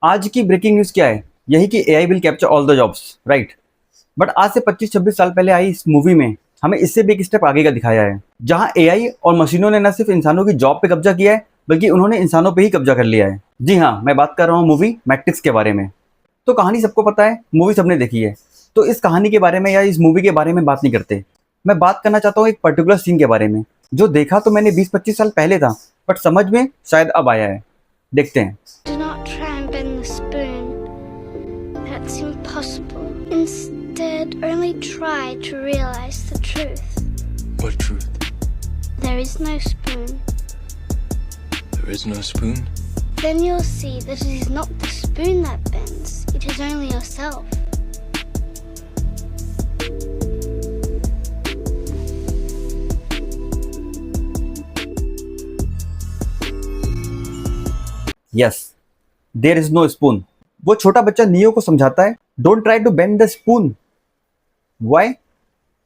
आज की breaking news क्या है? यही कि AI will capture all the jobs, right? But आज से 25-26 साल पहले आई इस मूवी में हमें इससे भी एक स्टेप आगे का दिखाया है, जहां एआई और मशीनों ने न सिर्फ इंसानों की जॉब पे कब्जा किया है, बल्कि उन्होंने इंसानों पे ही कब्जा कर लिया है। जी हाँ, मैं बात कर रहा हूँ मूवी मैट्रिक्स के बारे में। तो कहानी सबको पता है, मूवी सबने देखी है। तो इस कहानी के बारे में या इस मूवी के बारे में बात नहीं करते। मैं बात करना चाहता हूँ एक पर्टिकुलर सीन के बारे में, जो देखा तो मैंने 20-25 साल पहले था, बट समझ में शायद अब आया है। देखते हैं। Do not try and bend the spoon. That's impossible. Instead, only try to realize the truth. What truth? There is no spoon. There is no spoon? Then you'll see that it is not the spoon that bends, it is only yourself. Yes, there is no spoon. वो छोटा बच्चा Neo को समझाता है, don't try to bend the spoon. Why?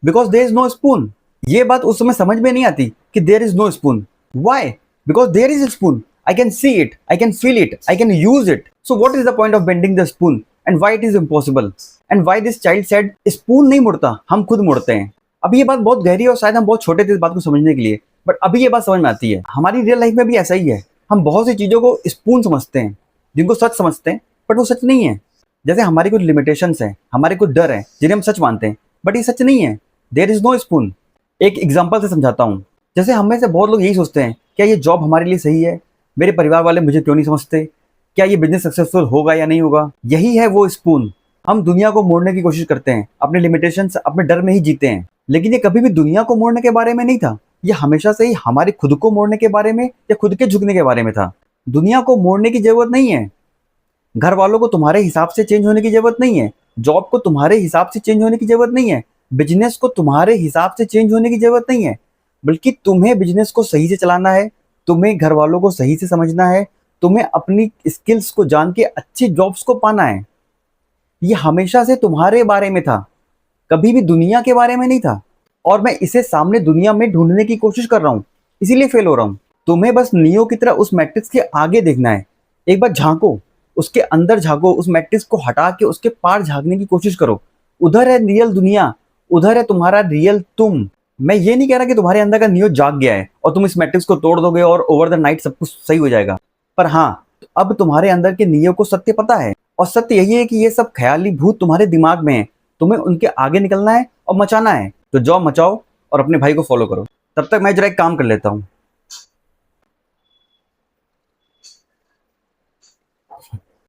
Because there is no spoon. ये बात उस समय समझ में नहीं आती कि there is no spoon. Why? Because there is spoon, I can see it, I can feel it, I can use it. So what is the point of bending the spoon and why it is impossible and why this child said spoon नहीं मुड़ता, हम खुद मुड़ते हैं। अब ये बात बहुत गहरी है और शायद हम बहुत छोटे थे इस बात को समझने के लिए, बट अभी ये बात समझ में आती है। हमारी रियल लाइफ में भी ऐसा ही है। हम बहुत सी चीज़ों को स्पून समझते हैं, जिनको सच समझते हैं, बट वो सच नहीं है। जैसे हमारी कुछ लिमिटेशंस हैं, हमारे कुछ डर हैं जिन्हें हम सच मानते हैं, बट ये सच नहीं है। There is no spoon. एक एग्जाम्पल से समझाता हूँ। जैसे हम में से बहुत लोग यही सोचते हैं, क्या ये जॉब हमारे लिए सही है? मेरे परिवार वाले मुझे क्यों नहीं समझते? क्या ये बिजनेस सक्सेसफुल होगा या नहीं होगा? यही है वो स्पून। हम दुनिया को मोड़ने की कोशिश करते हैं, अपने लिमिटेशंस, अपने डर में ही जीते हैं। लेकिन ये कभी भी दुनिया को मोड़ने के बारे में नहीं था। ये हमेशा से ही हमारे खुद को मोड़ने के बारे में या खुद के झुकने के बारे में था। दुनिया को मोड़ने की जरूरत नहीं है। घर वालों को तुम्हारे हिसाब से चेंज होने की जरूरत नहीं है। जॉब को तुम्हारे हिसाब से चेंज होने की जरूरत नहीं है। बिजनेस को तुम्हारे हिसाब से चेंज होने की जरूरत नहीं है। बल्कि तुम्हें बिजनेस को सही से चलाना है, तुम्हें घर वालों को सही से समझना है, तुम्हें अपनी स्किल्स को जान के अच्छी जॉब्स को पाना है। ये हमेशा से तुम्हारे बारे में था, कभी भी दुनिया के बारे में नहीं था। और मैं इसे सामने दुनिया में ढूंढने की कोशिश कर रहा हूँ, इसीलिए फेल हो रहा हूँ। तुम्हें बस नियो की तरह उस मैट्रिक्स के आगे देखना है। एक बार झांको, उसके अंदर झांको, उस मैट्रिक्स को हटा के उसके पार झांकने की कोशिश करो। उधर है रियल दुनिया, उधर है तुम्हारा रियल तुम। मैं ये नहीं कह रहा कि तुम्हारे अंदर का नियो जाग गया है और तुम इस मैट्रिक्स को तोड़ दोगे और ओवर द नाइट सब कुछ सही हो जाएगा। पर हाँ, अब तुम्हारे अंदर के नियो को सत्य पता है, और सत्य यही है कि ये सब ख्याली भूत तुम्हारे दिमाग में है। तुम्हें उनके आगे निकलना है और मचाना है। तो जाओ मचाओ और अपने भाई को फॉलो करो। तब तक मैं जरा एक काम कर लेता हूँ।